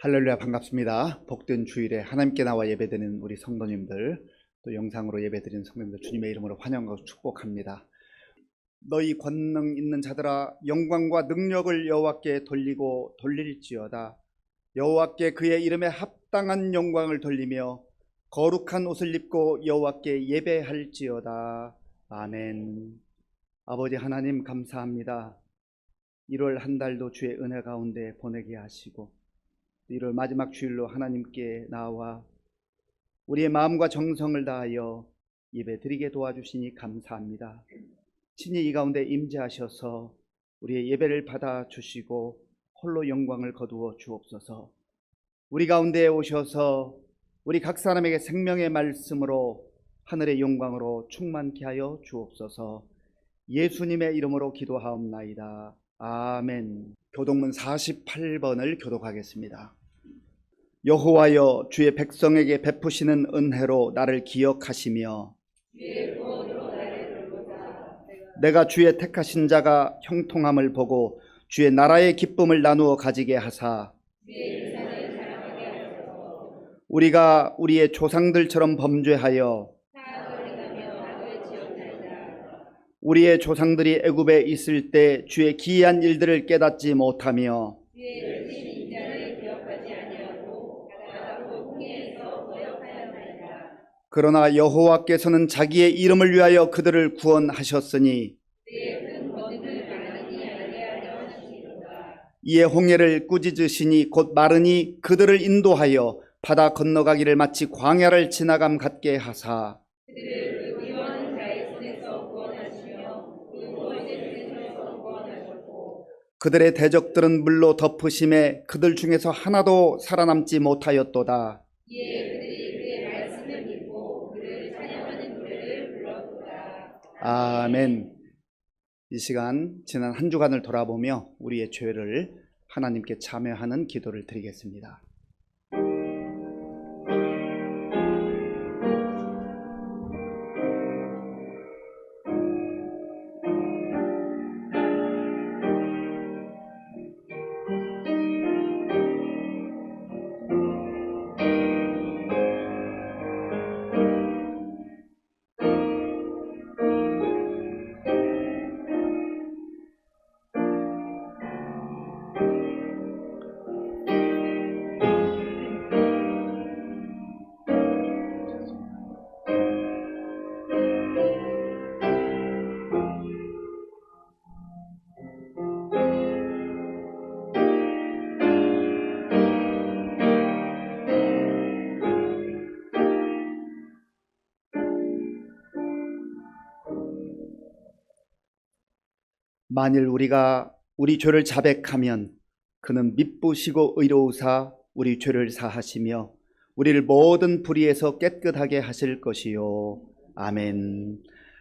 할렐루야, 반갑습니다. 복된 주일에 하나님께 나와 예배드리는 우리 성도님들, 또 영상으로 예배드리는 성도님들 주님의 이름으로 환영하고 축복합니다. 너희 권능 있는 자들아, 영광과 능력을 여호와께 돌리고 돌릴지어다. 여호와께 그의 이름에 합당한 영광을 돌리며 거룩한 옷을 입고 여호와께 예배할지어다. 아멘. 아버지 하나님 감사합니다. 1월 한 달도 주의 은혜 가운데 보내게 하시고 1월 마지막 주일로 하나님께 나와 우리의 마음과 정성을 다하여 예배드리게 도와주시니 감사합니다. 친히 이 가운데 임재하셔서 우리의 예배를 받아주시고 홀로 영광을 거두어 주옵소서. 우리 가운데 오셔서 우리 각 사람에게 생명의 말씀으로 하늘의 영광으로 충만케 하여 주옵소서. 예수님의 이름으로 기도하옵나이다. 아멘. 교독문 48번을 교독하겠습니다. 여호와여, 주의 백성에게 베푸시는 은혜로 나를 기억하시며 내가 주의 택하신 자가 형통함을 보고 주의 나라의 기쁨을 나누어 가지게 하사 우리가 우리의 조상들처럼 범죄하여 우리의 조상들이 애굽에 있을 때 주의 기이한 일들을 깨닫지 못하며 그러나 여호와께서는 자기의 이름을 위하여 그들을 구원하셨으니 이에 홍해를 꾸짖으시니 곧 마르니 그들을 인도하여 바다 건너가기를 마치 광야를 지나감 같게 하사 그들의 대적들은 물로 덮으심에 그들 중에서 하나도 살아남지 못하였도다. 아멘. 이 시간 지난 한 주간을 돌아보며 우리의 죄를 하나님께 참여하는 기도를 드리겠습니다. 만일 우리가 우리 죄를 자백하면 그는 미쁘시고 의로우사 우리 죄를 사하시며 우리를 모든 불의에서 깨끗하게 하실 것이요. 아멘.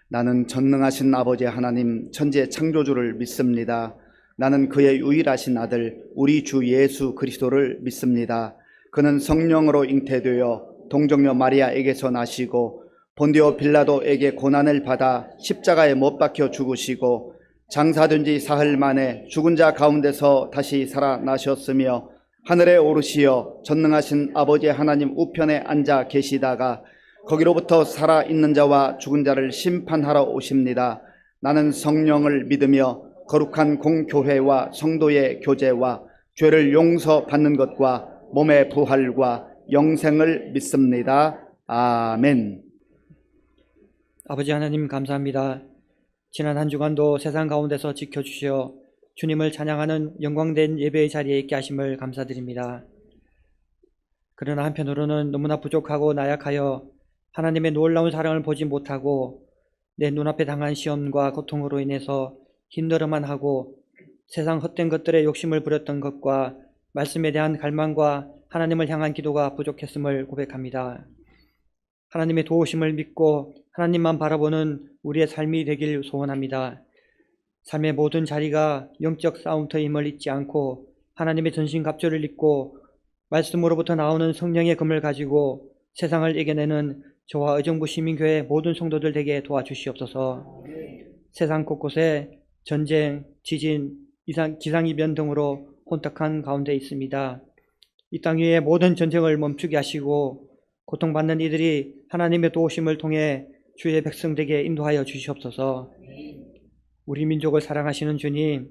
나는 전능하신 아버지 하나님 천지의 창조주를 믿습니다. 나는 그의 유일하신 아들 우리 주 예수 그리스도를 믿습니다. 그는 성령으로 잉태되어 동정녀 마리아에게서 나시고 본디오 빌라도에게 고난을 받아 십자가에 못 박혀 죽으시고 장사된 지 사흘 만에 죽은 자 가운데서 다시 살아나셨으며 하늘에 오르시어 전능하신 아버지 하나님 우편에 앉아 계시다가 거기로부터 살아있는 자와 죽은 자를 심판하러 오십니다. 나는 성령을 믿으며 거룩한 공교회와 성도의 교제와 죄를 용서받는 것과 몸의 부활과 영생을 믿습니다. 아멘. 아버지 하나님 감사합니다. 지난 한 주간도 세상 가운데서 지켜주시어 주님을 찬양하는 영광된 예배의 자리에 있게 하심을 감사드립니다. 그러나 한편으로는 너무나 부족하고 나약하여 하나님의 놀라운 사랑을 보지 못하고 내 눈앞에 당한 시험과 고통으로 인해서 힘들어만 하고 세상 헛된 것들에 욕심을 부렸던 것과 말씀에 대한 갈망과 하나님을 향한 기도가 부족했음을 고백합니다. 하나님의 도우심을 믿고 하나님만 바라보는 우리의 삶이 되길 소원합니다. 삶의 모든 자리가 영적 싸움터임을 잊지 않고 하나님의 전신갑주를 입고 말씀으로부터 나오는 성령의 금을 가지고 세상을 이겨내는 저와 의정부 시민교회 모든 성도들 되게 도와주시옵소서. 세상 곳곳에 전쟁, 지진, 기상이변 등으로 혼탁한 가운데 있습니다. 이 땅 위의 모든 전쟁을 멈추게 하시고 고통받는 이들이 하나님의 도우심을 통해 주의 백성되게 인도하여 주시옵소서. 우리 민족을 사랑하시는 주님,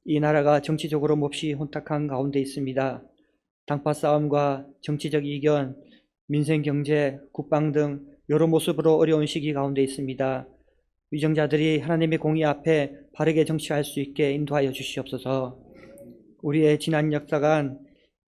이 나라가 정치적으로 몹시 혼탁한 가운데 있습니다. 당파 싸움과 정치적 이견, 민생, 경제, 국방 등 여러 모습으로 어려운 시기 가운데 있습니다. 위정자들이 하나님의 공의 앞에 바르게 정치할 수 있게 인도하여 주시옵소서. 우리의 지난 역사관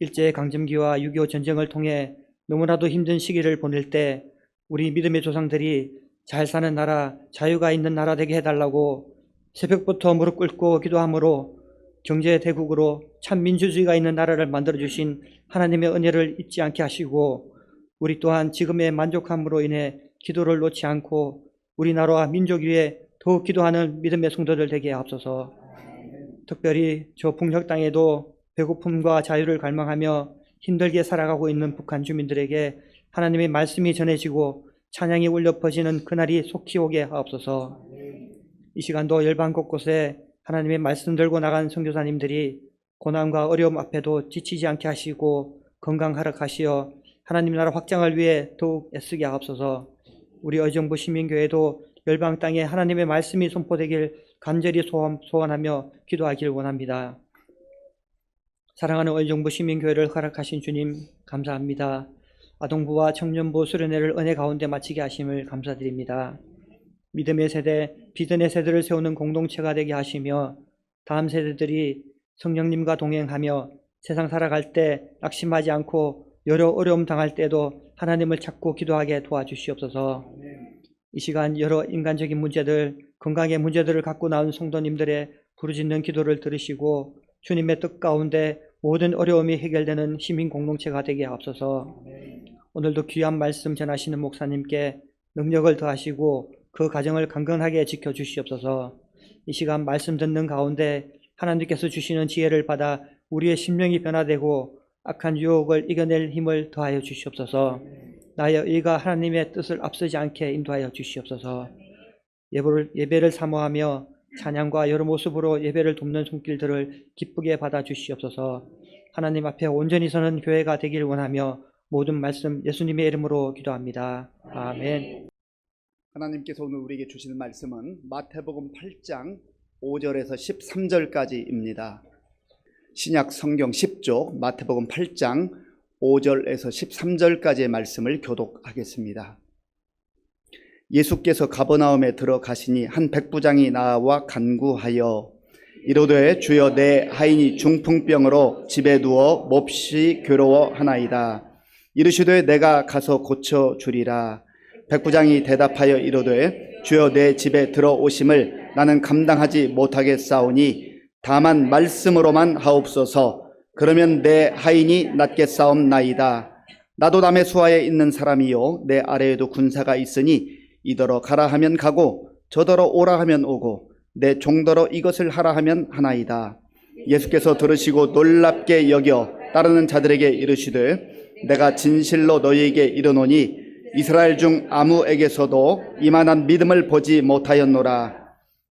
일제강점기와 6.25 전쟁을 통해 너무나도 힘든 시기를 보낼 때 우리 믿음의 조상들이 잘 사는 나라, 자유가 있는 나라 되게 해달라고 새벽부터 무릎 꿇고 기도함으로 경제 대국으로 참 민주주의가 있는 나라를 만들어주신 하나님의 은혜를 잊지 않게 하시고 우리 또한 지금의 만족함으로 인해 기도를 놓지 않고 우리나라와 민족 위에 더욱 기도하는 믿음의 성도들 되게 하옵소서. 특별히 저 북녘 땅에도 배고픔과 자유를 갈망하며 힘들게 살아가고 있는 북한 주민들에게 하나님의 말씀이 전해지고 찬양이 울려 퍼지는 그날이 속히 오게 하옵소서. 이 시간도 열방 곳곳에 하나님의 말씀 들고 나간 선교사님들이 고난과 어려움 앞에도 지치지 않게 하시고 건강하락하시어 하나님 나라 확장을 위해 더욱 애쓰게 하옵소서. 우리 의정부 시민교회도 열방 땅에 하나님의 말씀이 선포되길 간절히 소원하며 기도하길 원합니다. 사랑하는 의정부 시민교회를 허락하신 주님 감사합니다. 아동부와 청년부 수련회를 은혜 가운데 마치게 하심을 감사드립니다. 믿음의 세대, 비전의 세대를 세우는 공동체가 되게 하시며 다음 세대들이 성령님과 동행하며 세상 살아갈 때 낙심하지 않고 여러 어려움 당할 때도 하나님을 찾고 기도하게 도와주시옵소서. 이 시간 여러 인간적인 문제들, 건강의 문제들을 갖고 나온 성도님들의 부르짖는 기도를 들으시고 주님의 뜻 가운데 모든 어려움이 해결되는 시민 공동체가 되게 하옵소서. 오늘도 귀한 말씀 전하시는 목사님께 능력을 더하시고 그 가정을 강건하게 지켜주시옵소서. 이 시간 말씀 듣는 가운데 하나님께서 주시는 지혜를 받아 우리의 심령이 변화되고 악한 유혹을 이겨낼 힘을 더하여 주시옵소서. 나의 의가 하나님의 뜻을 앞서지 않게 인도하여 주시옵소서. 예배를 사모하며 찬양과 여러 모습으로 예배를 돕는 손길들을 기쁘게 받아 주시옵소서. 하나님 앞에 온전히 서는 교회가 되길 원하며 모든 말씀 예수님의 이름으로 기도합니다. 아멘. 하나님께서 오늘 우리에게 주시는 말씀은 마태복음 8장 5절에서 13절까지입니다. 신약 성경 10쪽 마태복음 8장 5절에서 13절까지의 말씀을 교독하겠습니다. 예수께서 가버나움에 들어가시니 한 백부장이 나와 간구하여 이르되 주여 내 하인이 중풍병으로 집에 누워 몹시 괴로워하나이다. 이르시되 내가 가서 고쳐주리라. 백부장이 대답하여 이르되 주여 내 집에 들어오심을 나는 감당하지 못하겠사오니 다만 말씀으로만 하옵소서. 그러면 내 하인이 낫겠사옵나이다. 나도 남의 수하에 있는 사람이요 내 아래에도 군사가 있으니 이더러 가라 하면 가고 저더러 오라 하면 오고 내 종더러 이것을 하라 하면 하나이다. 예수께서 들으시고 놀랍게 여겨 따르는 자들에게 이르시되 내가 진실로 너희에게 이르노니 이스라엘 중 아무에게서도 이만한 믿음을 보지 못하였노라.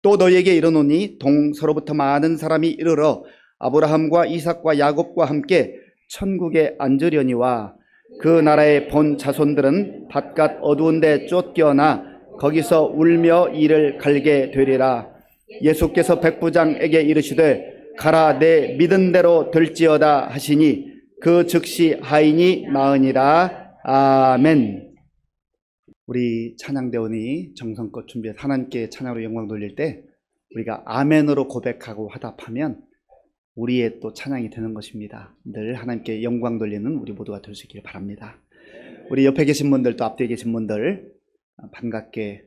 또 너희에게 이르노니 동서로부터 많은 사람이 이르러 아브라함과 이삭과 야곱과 함께 천국에 앉으려니와 그 나라의 본 자손들은 바깥 어두운 데 쫓겨나 거기서 울며 이를 갈게 되리라. 예수께서 백부장에게 이르시되 가라 내 믿은 대로 될지어다 하시니 그 즉시 하인이 나으니라. 아멘. 우리 찬양대원이 정성껏 준비해서 하나님께 찬양으로 영광 돌릴 때 우리가 아멘으로 고백하고 화답하면 우리의 또 찬양이 되는 것입니다. 늘 하나님께 영광 돌리는 우리 모두가 될 수 있기를 바랍니다. 우리 옆에 계신 분들 또 앞뒤에 계신 분들 반갑게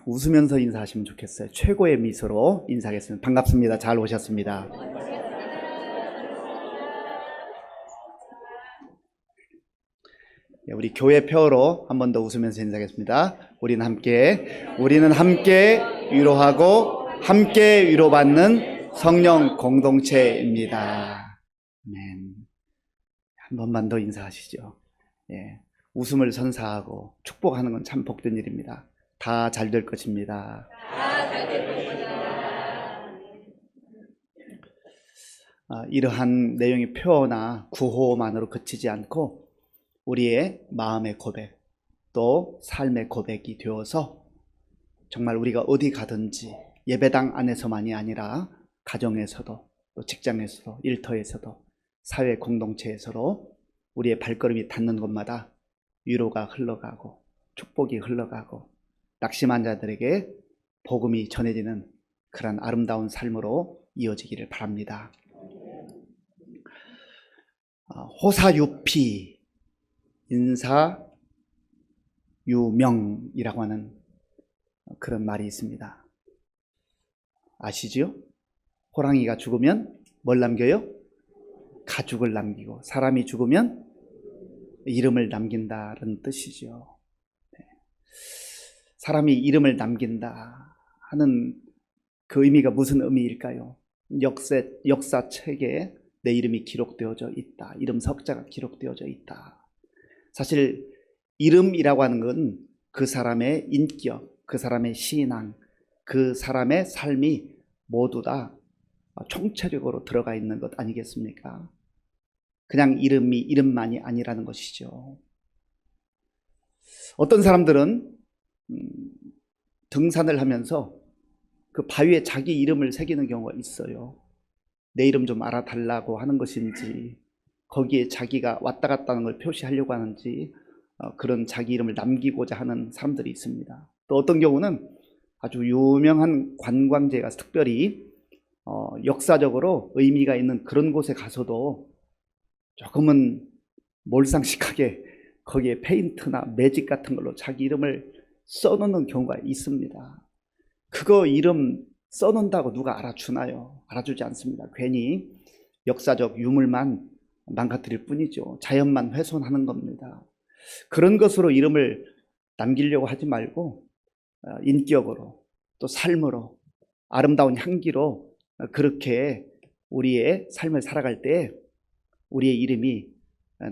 웃으면서 인사하시면 좋겠어요. 최고의 미소로 인사하겠습니다. 반갑습니다. 잘 오셨습니다. 우리 교회 표어로 한 번 더 웃으면서 인사하겠습니다. 우리는 함께 위로하고 함께 위로받는 성령 공동체입니다. 아멘. 한 번만 더 인사하시죠. 예, 웃음을 선사하고 축복하는 건 참 복된 일입니다. 다 잘 될 것입니다. 이러한 내용의 표어나 구호만으로 그치지 않고 우리의 마음의 고백, 또 삶의 고백이 되어서 정말 우리가 어디 가든지 예배당 안에서만이 아니라 가정에서도 또 직장에서도 일터에서도 사회 공동체에서도 우리의 발걸음이 닿는 곳마다 위로가 흘러가고 축복이 흘러가고 낙심한 자들에게 복음이 전해지는 그런 아름다운 삶으로 이어지기를 바랍니다. 호사유피, 인사유명이라고 하는 그런 말이 있습니다. 아시죠? 호랑이가 죽으면 뭘 남겨요? 가죽을 남기고, 사람이 죽으면 이름을 남긴다는 뜻이죠. 사람이 이름을 남긴다 하는 그 의미가 무슨 의미일까요? 역사책에 내 이름이 기록되어져 있다. 이름 석자가 기록되어져 있다. 사실 이름이라고 하는 건 그 사람의 인격, 그 사람의 신앙, 그 사람의 삶이 모두 다 총체적으로 들어가 있는 것 아니겠습니까? 그냥 이름만이 아니라는 것이죠. 어떤 사람들은 등산을 하면서 그 바위에 자기 이름을 새기는 경우가 있어요. 내 이름 좀 알아달라고 하는 것인지, 거기에 자기가 왔다 갔다 하는 걸 표시하려고 하는지, 그런 자기 이름을 남기고자 하는 사람들이 있습니다. 또 어떤 경우는 아주 유명한 관광지에 가서 특별히 역사적으로 의미가 있는 그런 곳에 가서도 조금은 몰상식하게 거기에 페인트나 매직 같은 걸로 자기 이름을 써놓는 경우가 있습니다. 그거 이름 써놓는다고 누가 알아주나요? 알아주지 않습니다. 괜히 역사적 유물만 망가뜨릴 뿐이죠. 자연만 훼손하는 겁니다. 그런 것으로 이름을 남기려고 하지 말고 인격으로 또 삶으로 아름다운 향기로 그렇게 우리의 삶을 살아갈 때 우리의 이름이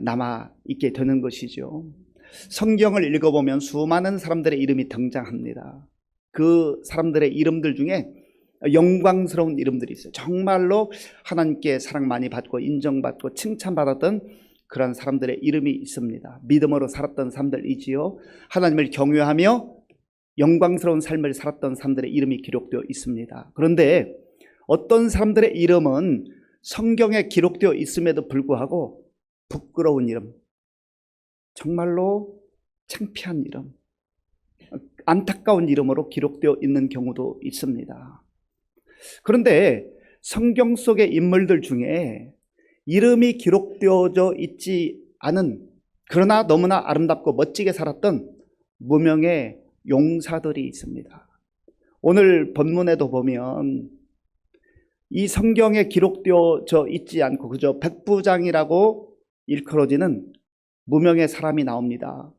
남아있게 되는 것이죠. 성경을 읽어보면 수많은 사람들의 이름이 등장합니다. 그 사람들의 이름들 중에 영광스러운 이름들이 있어요. 정말로 하나님께 사랑 많이 받고 인정받고 칭찬받았던 그런 사람들의 이름이 있습니다. 믿음으로 살았던 사람들이지요. 하나님을 경외하며 영광스러운 삶을 살았던 사람들의 이름이 기록되어 있습니다. 그런데 어떤 사람들의 이름은 성경에 기록되어 있음에도 불구하고 부끄러운 이름, 정말로 창피한 이름, 안타까운 이름으로 기록되어 있는 경우도 있습니다. 그런데 성경 속의 인물들 중에 이름이 기록되어져 있지 않은, 그러나 너무나 아름답고 멋지게 살았던 무명의 용사들이 있습니다. 오늘 본문에도 보면 이 성경에 기록되어져 있지 않고 그저 백부장이라고 일컬어지는 무명의 사람이 나옵니다.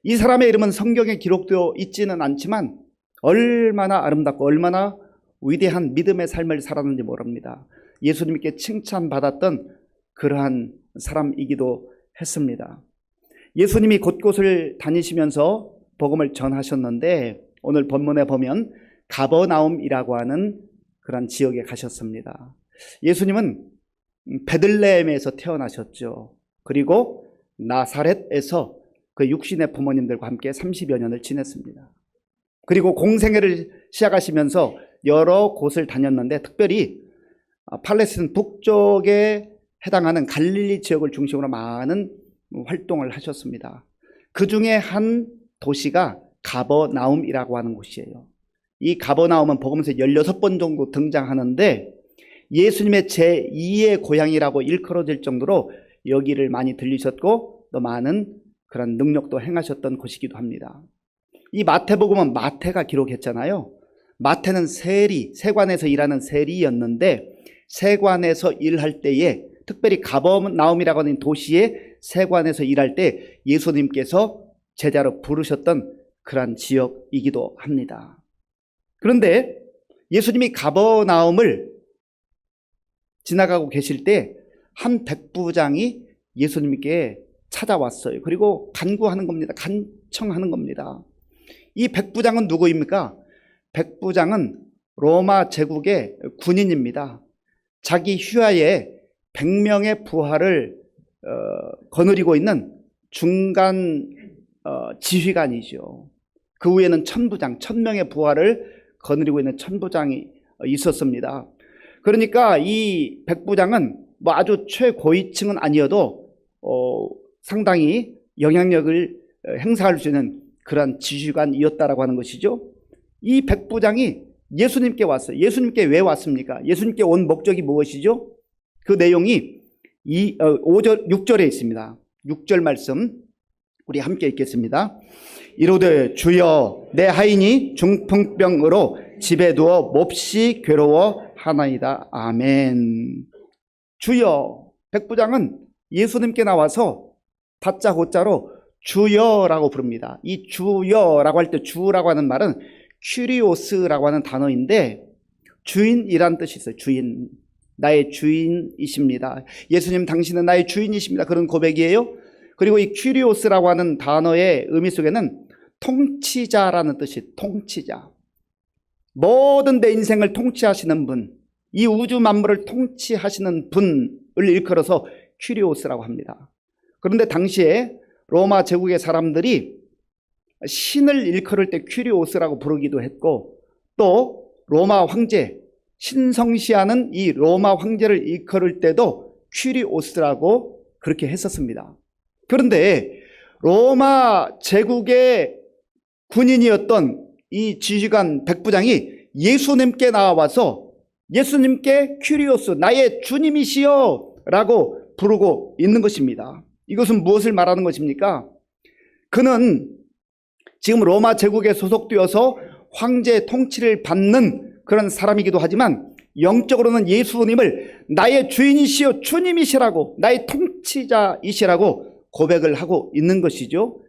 이 사람의 이름은 성경에 기록되어 있지는 않지만 얼마나 아름답고 얼마나 위대한 믿음의 삶을 살았는지 모릅니다. 예수님께 칭찬받았던 그러한 사람이기도 했습니다. 예수님이 곳곳을 다니시면서 복음을 전하셨는데 오늘 본문에 보면 가버나움이라고 하는 그런 지역에 가셨습니다. 예수님은 베들레헴에서 태어나셨죠. 그리고 나사렛에서 그 육신의 부모님들과 함께 30여 년을 지냈습니다. 그리고 공생애를 시작하시면서 여러 곳을 다녔는데 특별히 팔레스틴 북쪽에 해당하는 갈릴리 지역을 중심으로 많은 활동을 하셨습니다. 그 중에 한 도시가 가버나움이라고 하는 곳이에요. 이 가버나움은 복음서 16번 정도 등장하는데 예수님의 제2의 고향이라고 일컬어질 정도로 여기를 많이 들리셨고 또 많은 그런 능력도 행하셨던 곳이기도 합니다. 이 마태복음은 마태가 기록했잖아요. 마태는 세관에서 일하는 세리였는데 세관에서 일할 때에 특별히 가버나움이라고 하는 도시의 세관에서 일할 때 예수님께서 제자로 부르셨던 그러한 지역이기도 합니다. 그런데 예수님이 가버나움을 지나가고 계실 때 한 백부장이 예수님께 찾아왔어요. 그리고 간구하는 겁니다. 간청하는 겁니다. 이 백부장은 누구입니까? 백부장은 로마 제국의 군인입니다. 자기 휘하에 100명의 부하를 거느리고 있는 중간 지휘관이죠. 그 위에는 천부장, 1000명의 부하를 거느리고 있는 천부장이 있었습니다. 그러니까 이 백부장은 뭐 아주 최고위층은 아니어도 상당히 영향력을 행사할 수 있는 그런 지휘관이었다라고 하는 것이죠. 이 백부장이 예수님께 왔어요. 예수님께 왜 왔습니까? 예수님께 온 목적이 무엇이죠? 그 내용이 6절에 있습니다. 6절 말씀 우리 함께 읽겠습니다. 이르되 주여 내 하인이 중풍병으로 집에 누워 몹시 괴로워하나이다. 아멘. 주여, 백부장은 예수님께 나와서 다짜고짜로 주여라고 부릅니다. 이 주여라고 할 때 주라고 하는 말은 큐리오스라고 하는 단어인데 주인이란 뜻이 있어요. 주인, 나의 주인이십니다. 예수님 당신은 나의 주인이십니다. 그런 고백이에요. 그리고 이 큐리오스라고 하는 단어의 의미 속에는 통치자라는 뜻이, 통치자, 모든 내 인생을 통치하시는 분, 이 우주 만물을 통치하시는 분을 일컬어서 큐리오스라고 합니다. 그런데 당시에 로마 제국의 사람들이 신을 일컬을 때 큐리오스라고 부르기도 했고, 또 로마 황제, 신성시하는 이 로마 황제를 일컬을 때도 큐리오스라고 그렇게 했었습니다. 그런데 로마 제국의 군인이었던 이 지휘관 백부장이 예수님께 나와서 예수님께 큐리오스, 나의 주님이시여 라고 부르고 있는 것입니다. 이것은 무엇을 말하는 것입니까? 그는 지금 로마 제국에 소속되어서 황제의 통치를 받는 그런 사람이기도 하지만 영적으로는 예수님을 나의 주인이시여 주님이시라고, 나의 통치자이시라고 고백을 하고 있는 것이죠.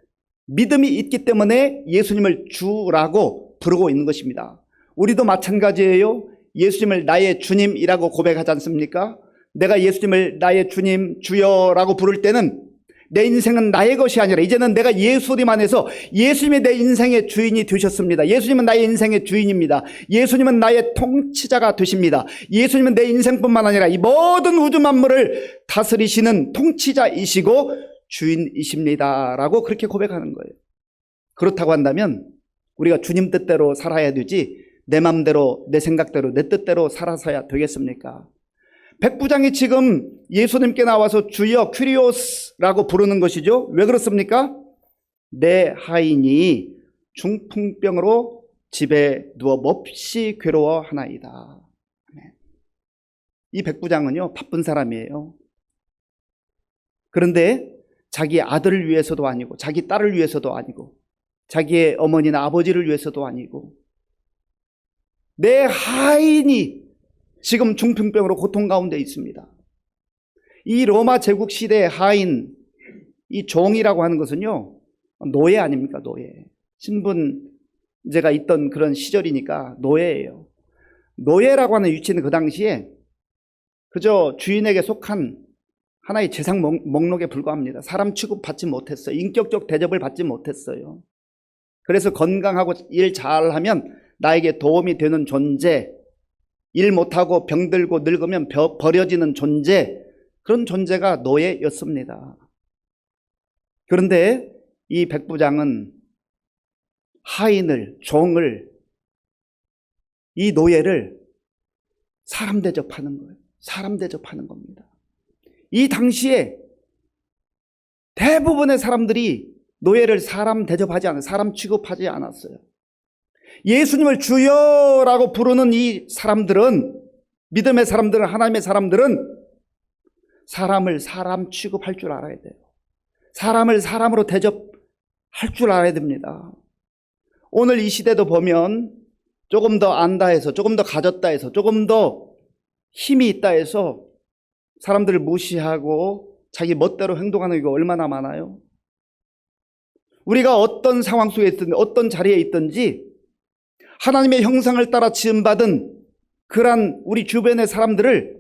믿음이 있기 때문에 예수님을 주라고 부르고 있는 것입니다. 우리도 마찬가지예요. 예수님을 나의 주님이라고 고백하지 않습니까? 내가 예수님을 나의 주님, 주여라고 부를 때는 내 인생은 나의 것이 아니라 이제는 내가 예수님 안에서 예수님이 내 인생의 주인이 되셨습니다. 예수님은 나의 인생의 주인입니다. 예수님은 나의 통치자가 되십니다. 예수님은 내 인생뿐만 아니라 이 모든 우주 만물을 다스리시는 통치자이시고 주인이십니다 라고 그렇게 고백하는 거예요. 그렇다고 한다면 우리가 주님 뜻대로 살아야 되지 내 맘대로, 내 생각대로, 내 뜻대로 살아서야 되겠습니까? 백부장이 지금 예수님께 나와서 주여 큐리오스라고 부르는 것이죠. 왜 그렇습니까? 내 하인이 중풍병으로 집에 누워 몹시 괴로워하나이다. 이 백부장은요, 바쁜 사람이에요. 그런데 자기 아들을 위해서도 아니고, 자기 딸을 위해서도 아니고, 자기의 어머니나 아버지를 위해서도 아니고, 내 하인이 지금 중풍병으로 고통 가운데 있습니다. 이 로마 제국 시대의 하인, 이 종이라고 하는 것은요, 노예 아닙니까? 노예. 신분제가 있던 그런 시절이니까 노예예요. 노예라고 하는 위치는 그 당시에 그저 주인에게 속한 하나의 재상 목록에 불과합니다. 사람 취급받지 못했어요. 인격적 대접을 받지 못했어요. 그래서 건강하고 일 잘하면 나에게 도움이 되는 존재, 일 못하고 병들고 늙으면 버려지는 존재, 그런 존재가 노예였습니다. 그런데 이 백부장은 하인을, 종을, 이 노예를 사람 대접하는 거예요. 사람 대접하는 겁니다. 이 당시에 대부분의 사람들이 노예를 사람 대접하지 않아요. 사람 취급하지 않았어요. 예수님을 주여라고 부르는 이 사람들은, 믿음의 사람들은, 하나님의 사람들은 사람을 사람 취급할 줄 알아야 돼요. 사람을 사람으로 대접할 줄 알아야 됩니다. 오늘 이 시대도 보면 조금 더 안다 해서, 조금 더 가졌다 해서, 조금 더 힘이 있다 해서 사람들을 무시하고 자기 멋대로 행동하는 게 얼마나 많아요. 우리가 어떤 상황 속에 있든지, 어떤 자리에 있든지 하나님의 형상을 따라 지음받은 그러한 우리 주변의 사람들을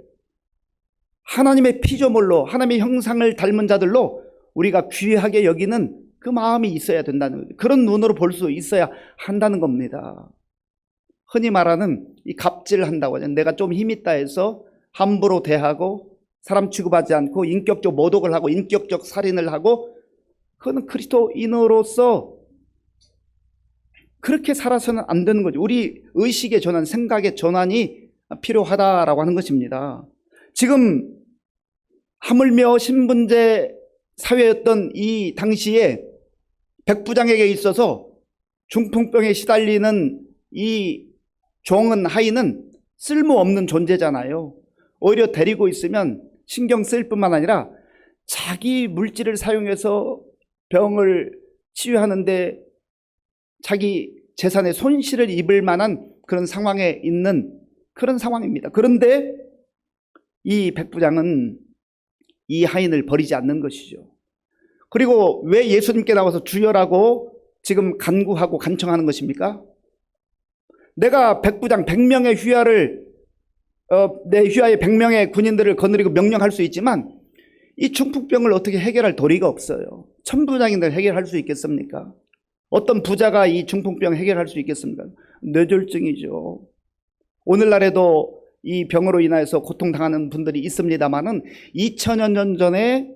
하나님의 피조물로, 하나님의 형상을 닮은 자들로 우리가 귀하게 여기는 그 마음이 있어야 된다는 거예요. 그런 눈으로 볼 수 있어야 한다는 겁니다. 흔히 말하는 이 갑질한다고 하잖아요. 내가 좀 힘 있다 해서 함부로 대하고 사람 취급하지 않고 인격적 모독을 하고 인격적 살인을 하고, 그거는 그리스도인으로서 그렇게 살아서는 안 되는 거죠. 우리 의식의 전환, 생각의 전환이 필요하다라고 하는 것입니다. 지금 하물며 신분제 사회였던 이 당시에 백부장에게 있어서 중풍병에 시달리는 이 종은 하인은 쓸모없는 존재잖아요. 오히려 데리고 있으면 신경 쓸 뿐만 아니라 자기 물질을 사용해서 병을 치유하는데 자기 재산의 손실을 입을 만한 그런 상황에 있는 그런 상황입니다. 그런데 이 백부장은 이 하인을 버리지 않는 것이죠. 그리고 왜 예수님께 나와서 주여라고 지금 간구하고 간청하는 것입니까? 내가 백부장 100명의 휘하를 내 휘하에 100명의 군인들을 거느리고 명령할 수 있지만 이 중풍병을 어떻게 해결할 도리가 없어요. 천부장인들 해결할 수 있겠습니까? 어떤 부자가 이 중풍병 해결할 수 있겠습니까? 뇌졸중이죠. 오늘날에도 이 병으로 인하여서 고통당하는 분들이 있습니다만은 2000여 년 전에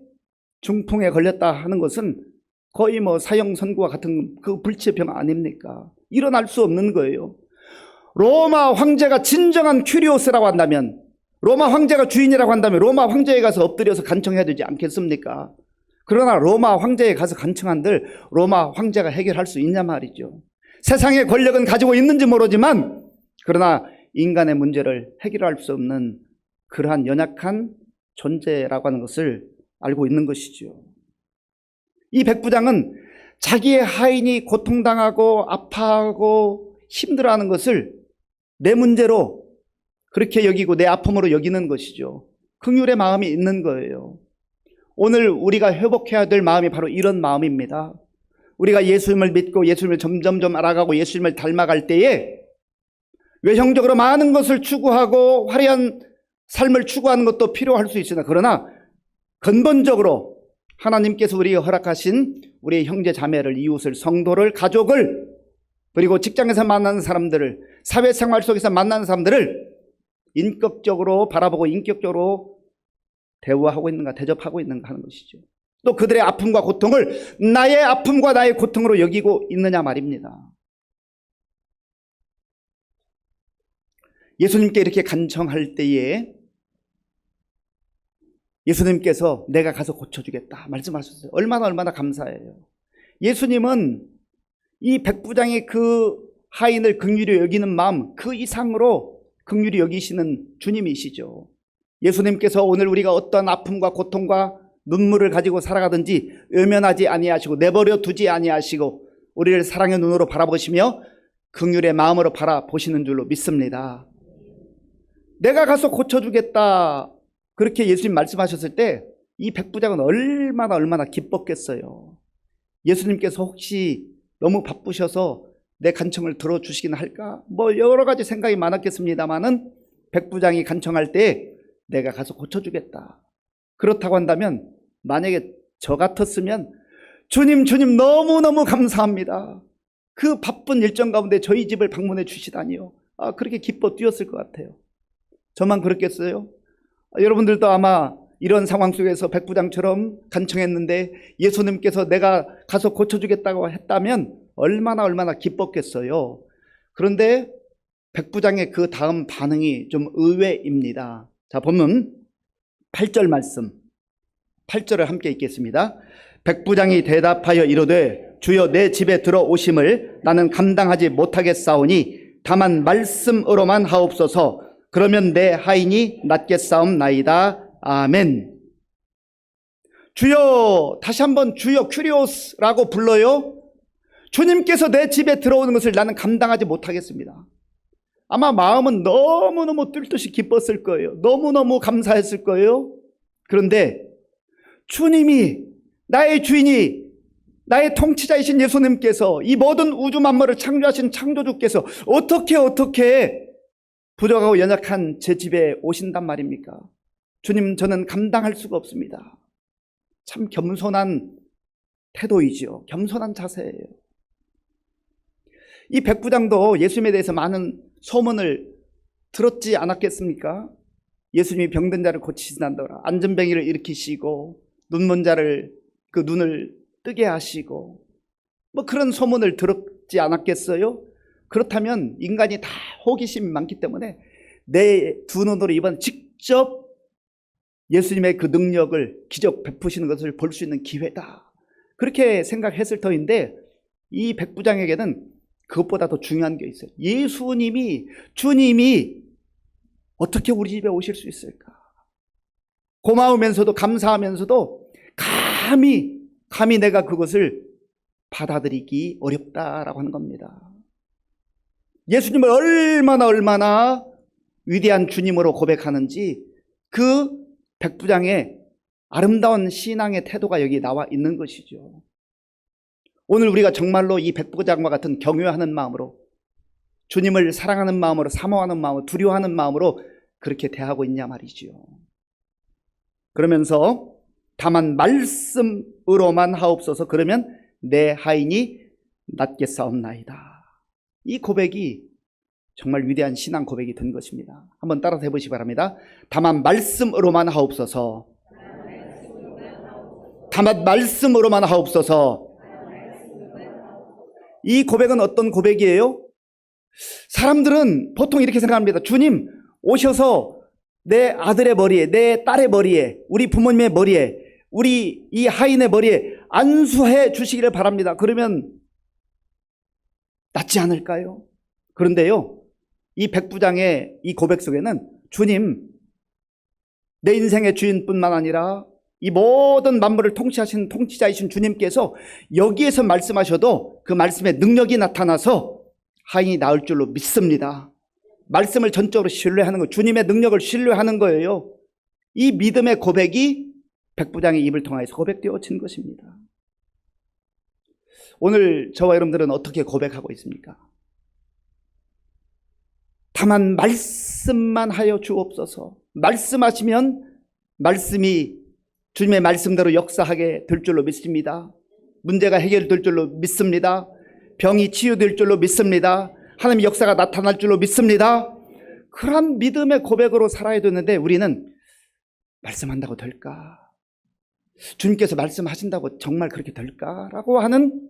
중풍에 걸렸다 하는 것은 거의 뭐 사형 선고와 같은 그 불치의 병 아닙니까? 일어날 수 없는 거예요. 로마 황제가 진정한 큐리오스라고 한다면, 로마 황제가 주인이라고 한다면 로마 황제에 가서 엎드려서 간청해야 되지 않겠습니까? 그러나 로마 황제에 가서 간청한들 로마 황제가 해결할 수 있냐 말이죠. 세상의 권력은 가지고 있는지 모르지만 그러나 인간의 문제를 해결할 수 없는 그러한 연약한 존재라고 하는 것을 알고 있는 것이죠. 이 백부장은 자기의 하인이 고통당하고 아파하고 힘들어하는 것을 내 문제로 그렇게 여기고 내 아픔으로 여기는 것이죠. 긍휼의 마음이 있는 거예요. 오늘 우리가 회복해야 될 마음이 바로 이런 마음입니다. 우리가 예수님을 믿고 예수님을 점점점 알아가고 예수님을 닮아갈 때에 외형적으로 많은 것을 추구하고 화려한 삶을 추구하는 것도 필요할 수 있으나, 그러나 근본적으로 하나님께서 우리에게 허락하신 우리의 형제 자매를, 이웃을, 성도를, 가족을, 그리고 직장에서 만나는 사람들을, 사회생활 속에서 만나는 사람들을 인격적으로 바라보고 인격적으로 대우하고 있는가, 대접하고 있는가 하는 것이죠. 또 그들의 아픔과 고통을 나의 아픔과 나의 고통으로 여기고 있느냐 말입니다. 예수님께 이렇게 간청할 때에 예수님께서 내가 가서 고쳐주겠다 말씀하셨어요. 얼마나 감사해요. 예수님은 이 백부장의 그 하인을 긍휼히 여기는 마음 그 이상으로 긍휼히 여기시는 주님이시죠. 예수님께서 오늘 우리가 어떠한 아픔과 고통과 눈물을 가지고 살아가든지 외면하지 아니하시고 내버려 두지 아니하시고 우리를 사랑의 눈으로 바라보시며 긍휼의 마음으로 바라보시는 줄로 믿습니다. 내가 가서 고쳐주겠다 그렇게 예수님 말씀하셨을 때 이 백부장은 얼마나 기뻤겠어요. 예수님께서 혹시 너무 바쁘셔서 내 간청을 들어주시긴 할까? 뭐 여러 가지 생각이 많았겠습니다마는 백부장이 간청할 때 내가 가서 고쳐주겠다. 그렇다고 한다면 만약에 저 같았으면 주님 너무너무 감사합니다. 그 바쁜 일정 가운데 저희 집을 방문해 주시다니요. 그렇게 기뻐 뛰었을 것 같아요. 저만 그렇겠어요? 여러분들도 아마 이런 상황 속에서 백부장처럼 간청했는데 예수님께서 내가 가서 고쳐주겠다고 했다면 얼마나 기뻤겠어요. 그런데 백부장의 그 다음 반응이 좀 의외입니다. 자, 보면 8절 말씀, 8절을 함께 읽겠습니다. 백부장이 대답하여 이르되 주여 내 집에 들어오심을 나는 감당하지 못하겠사오니 다만 말씀으로만 하옵소서. 그러면 내 하인이 낫겠사옵나이다. 아멘. 주여, 다시 한번 주여 큐리오스라고 불러요. 주님께서 내 집에 들어오는 것을 나는 감당하지 못하겠습니다. 아마 마음은 너무너무 뜰 듯이 기뻤을 거예요. 너무너무 감사했을 거예요. 그런데 주님이, 나의 주인이, 나의 통치자이신 예수님께서, 이 모든 우주 만물을 창조하신 창조주께서 어떻게 부족하고 연약한 제 집에 오신단 말입니까? 주님, 저는 감당할 수가 없습니다. 참 겸손한 태도이지요. 겸손한 자세예요. 이 백부장도 예수님에 대해서 많은 소문을 들었지 않았겠습니까? 예수님이 병든 자를 고치신다더라. 안전병이를 일으키시고 눈먼 자를 그 눈을 뜨게 하시고 뭐 그런 소문을 들었지 않았겠어요? 그렇다면 인간이 다 호기심이 많기 때문에 내 두 눈으로 이번 직접 예수님의 그 능력을 기적 베푸시는 것을 볼 수 있는 기회다. 그렇게 생각했을 터인데 이 백부장에게는 그것보다 더 중요한 게 있어요. 예수님이 주님이 어떻게 우리 집에 오실 수 있을까? 고마우면서도 감사하면서도 감히 내가 그것을 받아들이기 어렵다라고 하는 겁니다. 예수님을 얼마나 위대한 주님으로 고백하는지 그 백부장의 아름다운 신앙의 태도가 여기 나와 있는 것이죠. 오늘 우리가 정말로 이 백부장과 같은 경외하는 마음으로 주님을 사랑하는 마음으로 사모하는 마음으로 두려워하는 마음으로 그렇게 대하고 있냐 말이지요. 그러면서 다만 말씀으로만 하옵소서 그러면 내 하인이 낫겠사옵나이다. 이 고백이 정말 위대한 신앙 고백이 된 것입니다. 한번 따라서 해보시기 바랍니다. 다만 말씀으로만 하옵소서. 다만 말씀으로만 하옵소서. 이 고백은 어떤 고백이에요? 사람들은 보통 이렇게 생각합니다. 주님 오셔서 내 아들의 머리에, 내 딸의 머리에, 우리 부모님의 머리에, 우리 이 하인의 머리에 안수해 주시기를 바랍니다. 그러면 낫지 않을까요? 그런데요, 이 백부장의 이 고백 속에는 주님, 내 인생의 주인뿐만 아니라 이 모든 만물을 통치하신 통치자이신 주님께서 여기에서 말씀하셔도 그 말씀의 능력이 나타나서 하인이 나을 줄로 믿습니다. 말씀을 전적으로 신뢰하는 거예요. 주님의 능력을 신뢰하는 거예요. 이 믿음의 고백이 백부장의 입을 통해서 고백되어진 것입니다. 오늘 저와 여러분들은 어떻게 고백하고 있습니까? 다만 말씀만 하여 주옵소서. 말씀하시면 말씀이 주님의 말씀대로 역사하게 될 줄로 믿습니다. 문제가 해결될 줄로 믿습니다. 병이 치유될 줄로 믿습니다. 하나님의 역사가 나타날 줄로 믿습니다. 그런 믿음의 고백으로 살아야 되는데 우리는 말씀한다고 될까? 주님께서 말씀하신다고 정말 그렇게 될까라고 하는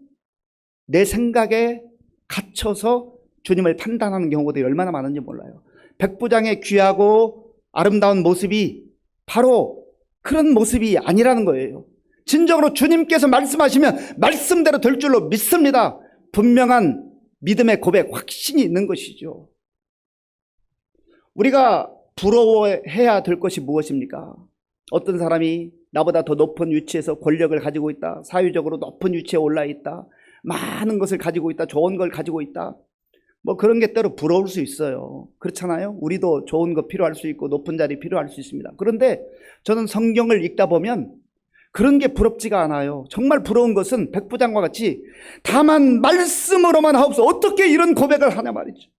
내 생각에 갇혀서 주님을 판단하는 경우들이 얼마나 많은지 몰라요. 백부장의 귀하고 아름다운 모습이 바로 그런 모습이 아니라는 거예요. 진정으로 주님께서 말씀하시면 말씀대로 될 줄로 믿습니다. 분명한 믿음의 고백, 확신이 있는 것이죠. 우리가 부러워해야 될 것이 무엇입니까? 어떤 사람이 나보다 더 높은 위치에서 권력을 가지고 있다. 사회적으로 높은 위치에 올라 있다. 많은 것을 가지고 있다. 좋은 걸 가지고 있다. 뭐 그런 게 때로 부러울 수 있어요. 그렇잖아요. 우리도 좋은 거 필요할 수 있고 높은 자리 필요할 수 있습니다. 그런데 저는 성경을 읽다 보면 그런 게 부럽지가 않아요. 정말 부러운 것은 백부장과 같이 다만 말씀으로만 하옵소서. 어떻게 이런 고백을 하냐 말이죠.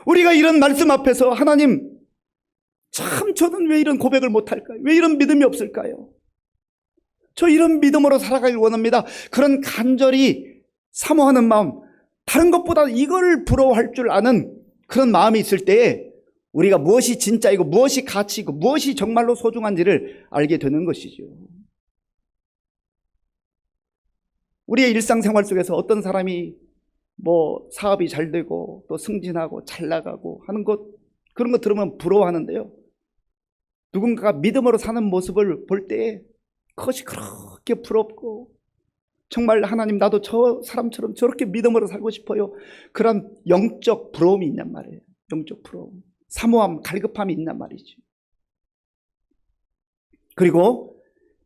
우리가 이런 말씀 앞에서 하나님 참 저는 왜 이런 고백을 못할까요? 왜 이런 믿음이 없을까요? 저 이런 믿음으로 살아가길 원합니다. 그런 간절히 사모하는 마음, 다른 것보다 이걸 부러워할 줄 아는 그런 마음이 있을 때에 우리가 무엇이 진짜이고 무엇이 가치이고 무엇이 정말로 소중한지를 알게 되는 것이죠. 우리의 일상생활 속에서 어떤 사람이 뭐 사업이 잘 되고 또 승진하고 잘 나가고 하는 것, 그런 거 들으면 부러워하는데요. 누군가가 믿음으로 사는 모습을 볼 때에 그것이 그렇게 부럽고 정말 하나님 나도 저 사람처럼 저렇게 믿음으로 살고 싶어요. 그런 영적 부러움이 있냔 말이에요. 영적 부러움. 사모함, 갈급함이 있단 말이죠. 그리고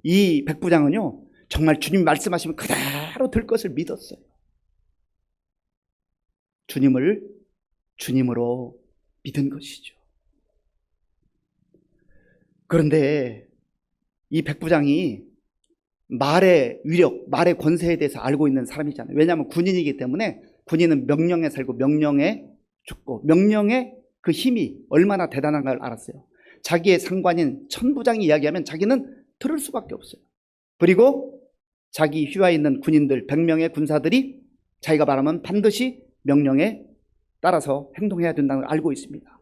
이 백부장은요, 정말 주님 말씀하시면 그대로 될 것을 믿었어요. 주님을 주님으로 믿은 것이죠. 그런데 이 백부장이 말의 위력, 말의 권세에 대해서 알고 있는 사람이잖아요. 왜냐하면 군인이기 때문에 군인은 명령에 살고 명령에 죽고 명령에 그 힘이 얼마나 대단한 걸 알았어요. 자기의 상관인 천부장이 이야기하면 자기는 들을 수밖에 없어요. 그리고 자기 휘하에 있는 군인들 100명의 군사들이 자기가 말하면 반드시 명령에 따라서 행동해야 된다는 걸 알고 있습니다.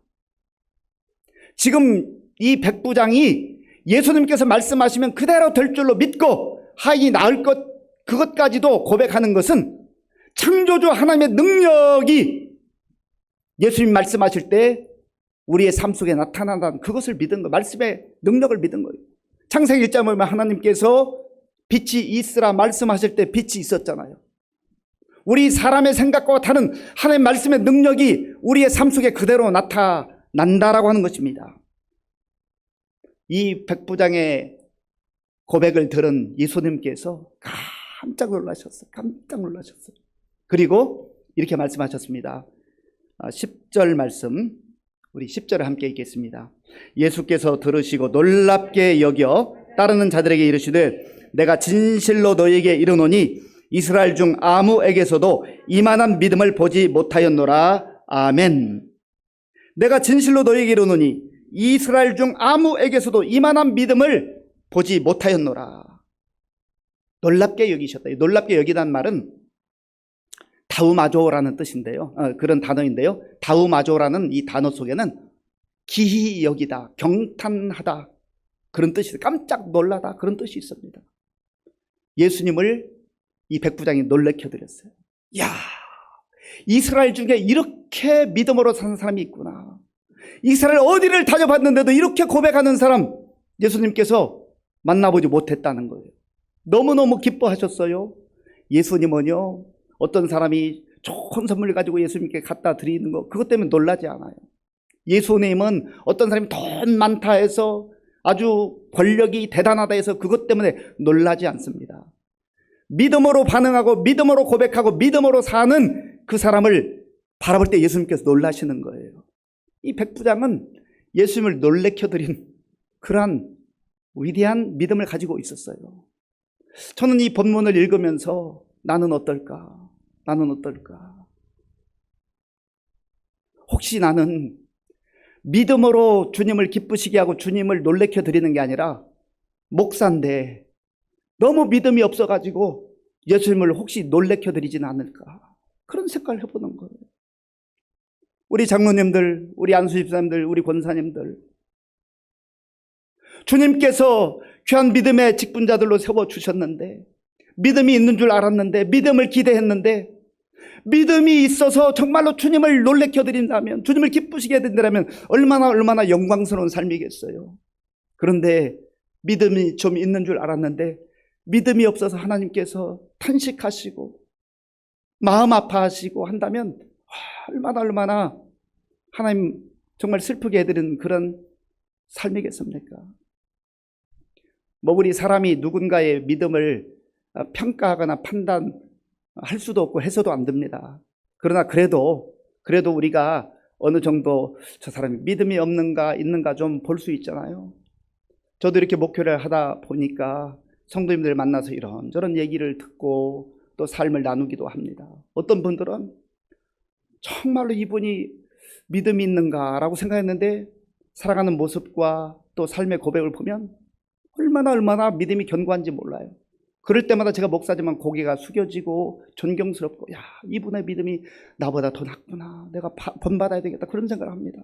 지금 이 백부장이 예수님께서 말씀하시면 그대로 될 줄로 믿고 하인이 나을 것, 그것까지도 고백하는 것은 창조주 하나님의 능력이 예수님 말씀하실 때 우리의 삶 속에 나타난다는 그것을 믿은 거, 말씀의 능력을 믿은 거예요. 창세기 1장에 보면 하나님께서 빛이 있으라 말씀하실 때 빛이 있었잖아요. 우리 사람의 생각과 다른 하나님의 말씀의 능력이 우리의 삶 속에 그대로 나타난다라고 하는 것입니다. 이 백부장의 고백을 들은 예수님께서 깜짝 놀라셨어요. 깜짝 놀라셨어요. 그리고 이렇게 말씀하셨습니다. 10절 말씀, 우리 10절을 함께 읽겠습니다. 예수께서 들으시고 놀랍게 여겨 따르는 자들에게 이르시되 내가 진실로 너희에게 이르노니 이스라엘 중 아무에게서도 이만한 믿음을 보지 못하였노라. 아멘. 내가 진실로 너희에게 이르노니 이스라엘 중 아무에게서도 이만한 믿음을 보지 못하였노라. 놀랍게 여기셨다. 놀랍게 여기다는 말은 다우마조라는 뜻인데요. 그런 단어인데요. 다우마조라는 이 단어 속에는 기히 여기다, 경탄하다 그런 뜻이 있어요. 깜짝 놀라다 그런 뜻이 있습니다. 예수님을 이 백부장이 놀래켜 드렸어요. 야, 이스라엘 중에 이렇게 믿음으로 사는 사람이 있구나. 이스라엘 어디를 다녀봤는데도 이렇게 고백하는 사람 예수님께서 만나보지 못했다는 거예요. 너무너무 기뻐하셨어요. 예수님은요, 어떤 사람이 좋은 선물 가지고 예수님께 갖다 드리는 거 그것 때문에 놀라지 않아요. 예수님은 어떤 사람이 돈 많다 해서 아주 권력이 대단하다 해서 그것 때문에 놀라지 않습니다. 믿음으로 반응하고 믿음으로 고백하고 믿음으로 사는 그 사람을 바라볼 때 예수님께서 놀라시는 거예요. 이 백부장은 예수님을 놀래켜드린 그러한 위대한 믿음을 가지고 있었어요. 저는 이 본문을 읽으면서 나는 어떨까? 나는 어떨까? 혹시 나는 믿음으로 주님을 기쁘시게 하고 주님을 놀래켜 드리는 게 아니라 목사인데 너무 믿음이 없어가지고 예수님을 혹시 놀래켜 드리지는 않을까? 그런 생각을 해보는 거예요. 우리 장로님들, 우리 안수집사님들, 우리 권사님들, 주님께서 귀한 믿음의 직분자들로 세워주셨는데 믿음이 있는 줄 알았는데 믿음을 기대했는데 믿음이 있어서 정말로 주님을 놀래켜 드린다면 주님을 기쁘시게 된다면 얼마나 영광스러운 삶이겠어요. 그런데 믿음이 좀 있는 줄 알았는데 믿음이 없어서 하나님께서 탄식하시고 마음 아파하시고 한다면 얼마나 하나님 정말 슬프게 해드리는 그런 삶이겠습니까? 우리 사람이 누군가의 믿음을 평가하거나 판단할 수도 없고 해서도 안 됩니다. 그러나 그래도 우리가 어느 정도 저 사람이 믿음이 없는가 있는가 좀 볼 수 있잖아요. 저도 이렇게 목회를 하다 보니까 성도님들 만나서 이런저런 얘기를 듣고 또 삶을 나누기도 합니다. 어떤 분들은 정말로 이분이 믿음이 있는가라고 생각했는데 살아가는 모습과 또 삶의 고백을 보면 얼마나 믿음이 견고한지 몰라요. 그럴 때마다 제가 목사지만 고개가 숙여지고 존경스럽고 야, 이분의 믿음이 나보다 더 낫구나. 내가 본받아야 되겠다. 그런 생각을 합니다.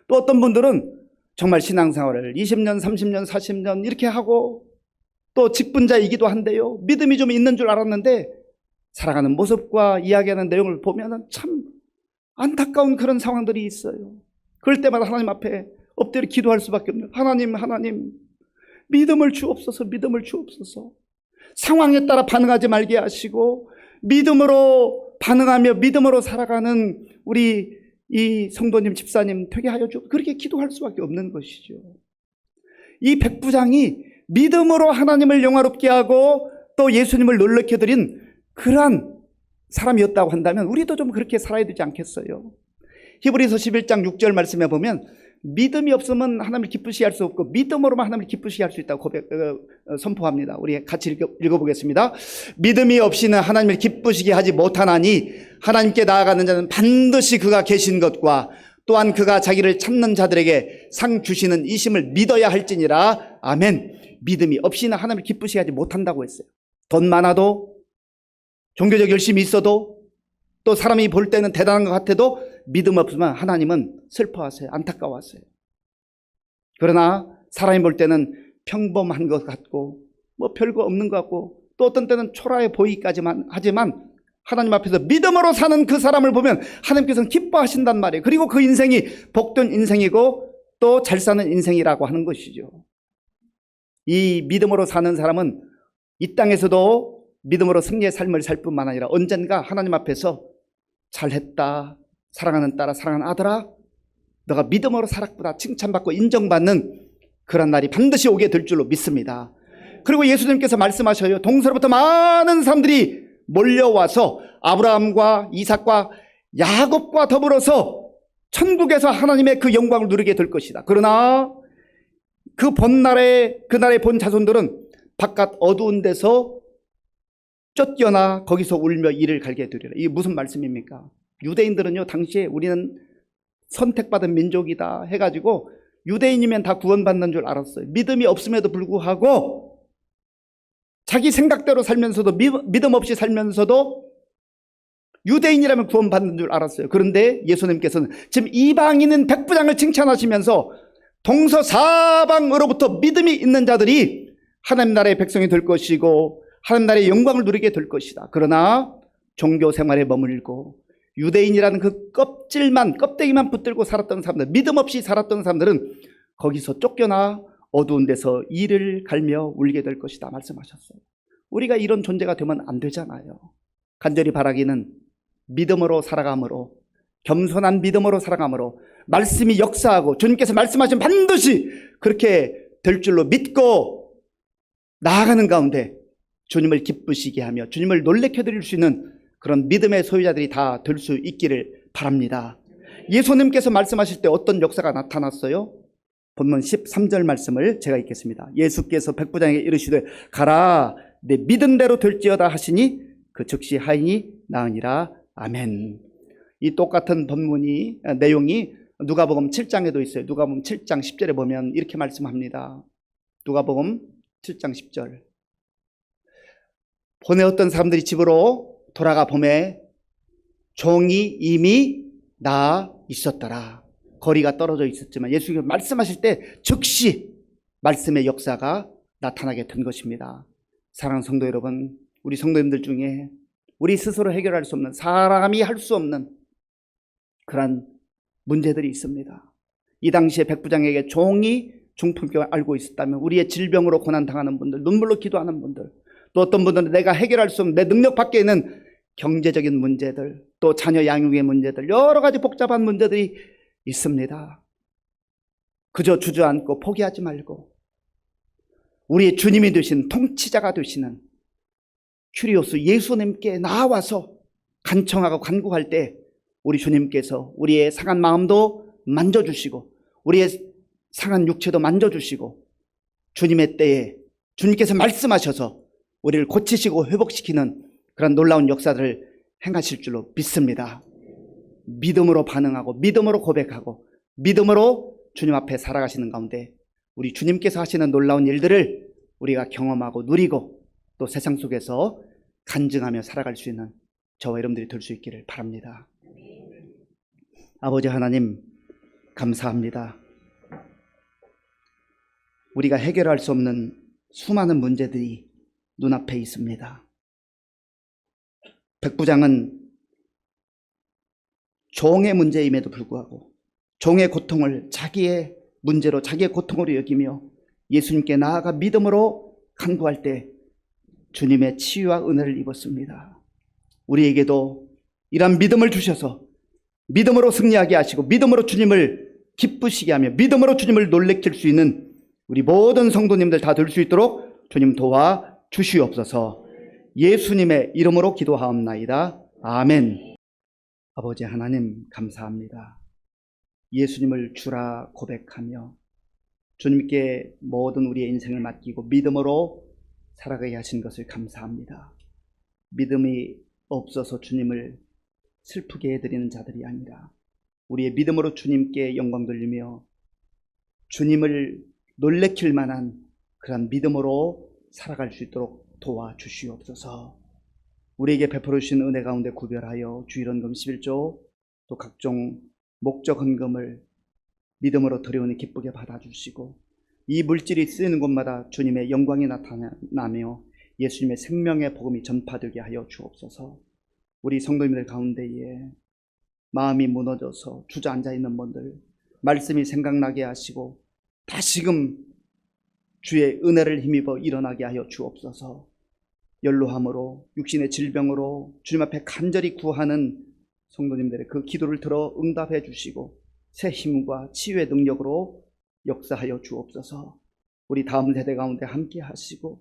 또 어떤 분들은 정말 신앙생활을 20년, 30년, 40년 이렇게 하고 또 직분자이기도 한데요. 믿음이 좀 있는 줄 알았는데 살아가는 모습과 이야기하는 내용을 보면 참 안타까운 그런 상황들이 있어요. 그럴 때마다 하나님 앞에 엎드려 기도할 수밖에 없는 하나님 믿음을 주옵소서. 상황에 따라 반응하지 말게 하시고 믿음으로 반응하며 믿음으로 살아가는 우리 이 성도님 집사님 되게 하여 주옵소서. 그렇게 기도할 수밖에 없는 것이죠. 이 백부장이 믿음으로 하나님을 영화롭게 하고 또 예수님을 놀래켜 드린 그러한 사람이었다고 한다면 우리도 좀 그렇게 살아야 되지 않겠어요? 히브리서 11장 6절 말씀에 보면 믿음이 없으면 하나님을 기쁘시게 할 수 없고 믿음으로만 하나님을 기쁘시게 할 수 있다고 선포합니다. 우리 같이 읽어보겠습니다. 믿음이 없이는 하나님을 기쁘시게 하지 못하나니 하나님께 나아가는 자는 반드시 그가 계신 것과 또한 그가 자기를 찾는 자들에게 상 주시는 이심을 믿어야 할지니라. 아멘. 믿음이 없이는 하나님을 기쁘시게 하지 못한다고 했어요. 돈 많아도 종교적 열심이 있어도 또 사람이 볼 때는 대단한 것 같아도 믿음 없으면 하나님은 슬퍼하세요. 안타까워하세요. 그러나 사람이 볼 때는 평범한 것 같고 뭐 별거 없는 것 같고 또 어떤 때는 초라해 보이기까지만 하지만 하나님 앞에서 믿음으로 사는 그 사람을 보면 하나님께서는 기뻐하신단 말이에요. 그리고 그 인생이 복된 인생이고 또 잘 사는 인생이라고 하는 것이죠. 이 믿음으로 사는 사람은 이 땅에서도 믿음으로 승리의 삶을 살 뿐만 아니라 언젠가 하나님 앞에서 잘했다, 사랑하는 딸아, 사랑하는 아들아, 너가 믿음으로 살았구나 칭찬받고 인정받는 그런 날이 반드시 오게 될 줄로 믿습니다. 그리고 예수님께서 말씀하셔요. 동서로부터 많은 사람들이 몰려와서 아브라함과 이삭과 야곱과 더불어서 천국에서 하나님의 그 영광을 누리게 될 것이다. 그러나 그 그날의 본 자손들은 바깥 어두운 데서 쫓겨나 거기서 울며 이를 갈게 되리라. 이게 무슨 말씀입니까? 유대인들은요, 당시에 우리는 선택받은 민족이다 해가지고 유대인이면 다 구원받는 줄 알았어요. 믿음이 없음에도 불구하고 자기 생각대로 살면서도 믿음 없이 살면서도 유대인이라면 구원받는 줄 알았어요. 그런데 예수님께서는 지금 이방인은 백부장을 칭찬하시면서 동서사방으로부터 믿음이 있는 자들이 하나님 나라의 백성이 될 것이고 하나님 나라의 영광을 누리게 될 것이다. 그러나 종교 생활에 머물고 유대인이라는 그 껍데기만 붙들고 살았던 사람들, 믿음 없이 살았던 사람들은 거기서 쫓겨나 어두운 데서 이를 갈며 울게 될 것이다 말씀하셨어요. 우리가 이런 존재가 되면 안 되잖아요. 간절히 바라기는 믿음으로 살아감으로, 겸손한 믿음으로 살아감으로, 말씀이 역사하고 주님께서 말씀하시면 반드시 그렇게 될 줄로 믿고 나아가는 가운데 주님을 기쁘시게 하며 주님을 놀래켜 드릴 수 있는 그런 믿음의 소유자들이 다 될 수 있기를 바랍니다. 예수님께서 말씀하실 때 어떤 역사가 나타났어요? 본문 13절 말씀을 제가 읽겠습니다. 예수께서 백부장에게 이르시되 가라 내 믿은 대로 될지어다 하시니 그 즉시 하인이 나으니라. 아멘. 이 똑같은 내용이 누가복음 7장에도 있어요. 누가복음 7장 10절에 보면 이렇게 말씀합니다. 누가복음 7장 10절. 본에 어떤 사람들이 집으로 돌아가 보매 종이 이미 나아 있었더라. 거리가 떨어져 있었지만 예수님께서 말씀하실 때 즉시 말씀의 역사가 나타나게 된 것입니다. 사랑하는 성도 여러분, 우리 성도님들 중에 우리 스스로 해결할 수 없는, 사람이 할 수 없는 그런 문제들이 있습니다. 이 당시에 백부장에게 종이 중풍병을 앓고 있었다면 우리의 질병으로 고난당하는 분들, 눈물로 기도하는 분들, 또 어떤 분들은 내가 해결할 수 없는 내 능력 밖에 있는 경제적인 문제들, 또 자녀 양육의 문제들, 여러 가지 복잡한 문제들이 있습니다. 그저 주저앉고 포기하지 말고 우리의 주님이 되신 통치자가 되시는 큐리오스 예수님께 나와서 간청하고 간구할 때 우리 주님께서 우리의 상한 마음도 만져주시고 우리의 상한 육체도 만져주시고 주님의 때에 주님께서 말씀하셔서 우리를 고치시고 회복시키는 그런 놀라운 역사들을 행하실 줄로 믿습니다. 믿음으로 반응하고 믿음으로 고백하고 믿음으로 주님 앞에 살아가시는 가운데 우리 주님께서 하시는 놀라운 일들을 우리가 경험하고 누리고 또 세상 속에서 간증하며 살아갈 수 있는 저와 여러분들이 될 수 있기를 바랍니다. 아버지 하나님 감사합니다. 우리가 해결할 수 없는 수많은 문제들이 눈앞에 있습니다. 백부장은 종의 문제임에도 불구하고 종의 고통을 자기의 문제로 자기의 고통으로 여기며 예수님께 나아가 믿음으로 간구할 때 주님의 치유와 은혜를 입었습니다. 우리에게도 이런 믿음을 주셔서 믿음으로 승리하게 하시고 믿음으로 주님을 기쁘시게 하며 믿음으로 주님을 놀래킬 수 있는 우리 모든 성도님들 다 될 수 있도록 주님 도와 주시옵소서. 예수님의 이름으로 기도하옵나이다. 아멘. 아버지 하나님 감사합니다. 예수님을 주라 고백하며 주님께 모든 우리의 인생을 맡기고 믿음으로 살아가게 하신 것을 감사합니다. 믿음이 없어서 주님을 슬프게 해드리는 자들이 아니라 우리의 믿음으로 주님께 영광 돌리며 주님을 놀래킬 만한 그런 믿음으로 살아갈 수 있도록 도와주시옵소서. 우리에게 베풀어 주신 은혜 가운데 구별하여 주일헌금 11조 또 각종 목적 헌금을 믿음으로 드려오니 기쁘게 받아주시고 이 물질이 쓰이는 곳마다 주님의 영광이 나타나며 예수님의 생명의 복음이 전파되게 하여 주옵소서. 우리 성도님들 가운데에 마음이 무너져서 주저앉아 있는 분들 말씀이 생각나게 하시고 다시금 주의 은혜를 힘입어 일어나게 하여 주옵소서. 연로함으로 육신의 질병으로 주님 앞에 간절히 구하는 성도님들의 그 기도를 들어 응답해 주시고 새 힘과 치유의 능력으로 역사하여 주옵소서. 우리 다음 세대 가운데 함께 하시고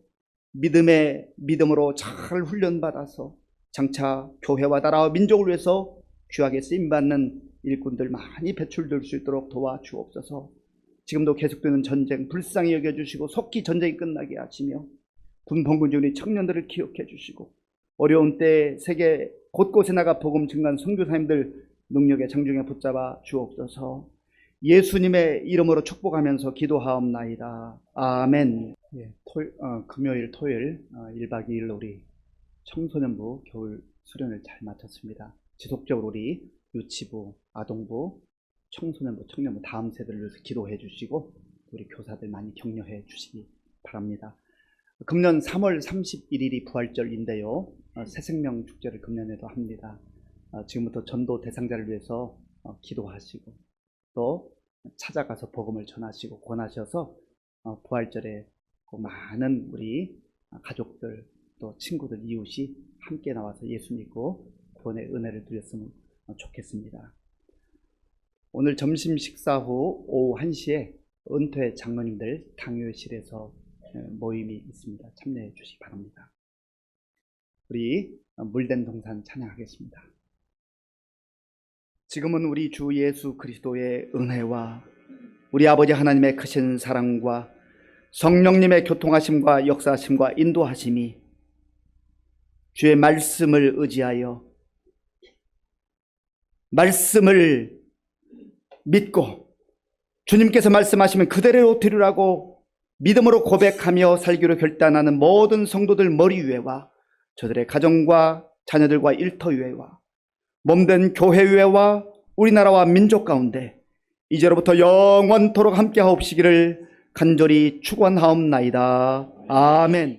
믿음으로 잘 훈련받아서 장차 교회와 나라와 민족을 위해서 귀하게 쓰임받는 일꾼들 많이 배출될 수 있도록 도와주옵소서. 지금도 계속되는 전쟁 불쌍히 여겨주시고 속히 전쟁이 끝나게 하시며 군봉군 중의 청년들을 기억해 주시고 어려운 때에 세계 곳곳에 나가 복음 증거한 선교사님들 능력의 장중에 붙잡아 주옵소서. 예수님의 이름으로 축복하면서 기도하옵나이다. 아멘. 금요일 토요일 1박 2일 우리 청소년부 겨울 수련을 잘 마쳤습니다. 지속적으로 우리 유치부, 아동부, 청소년부, 청년부 다음 세대를 위해서 기도해 주시고 우리 교사들 많이 격려해 주시기 바랍니다. 금년 3월 31일이 부활절인데요. 새생명 축제를 금년에도 합니다. 지금부터 전도 대상자를 위해서 기도하시고 또 찾아가서 복음을 전하시고 권하셔서 부활절에 많은 우리 가족들 또 친구들 이웃이 함께 나와서 예수 믿고 구원의 은혜를 누렸으면 좋겠습니다. 오늘 점심 식사 후 오후 1시에 은퇴 장로님들 당회실에서 모임이 있습니다. 참여해 주시기 바랍니다. 우리 물된 동산 찬양하겠습니다. 지금은 우리 주 예수 그리스도의 은혜와 우리 아버지 하나님의 크신 사랑과 성령님의 교통하심과 역사하심과 인도하심이 주의 말씀을 의지하여 말씀을 믿고 주님께서 말씀하시면 그대로 들으라고 믿음으로 고백하며 살기로 결단하는 모든 성도들 머리 위에와 저들의 가정과 자녀들과 일터 위에와 몸된 교회 위에와 우리나라와 민족 가운데 이제로부터 영원토록 함께 하옵시기를 간절히 축원하옵나이다. 아멘.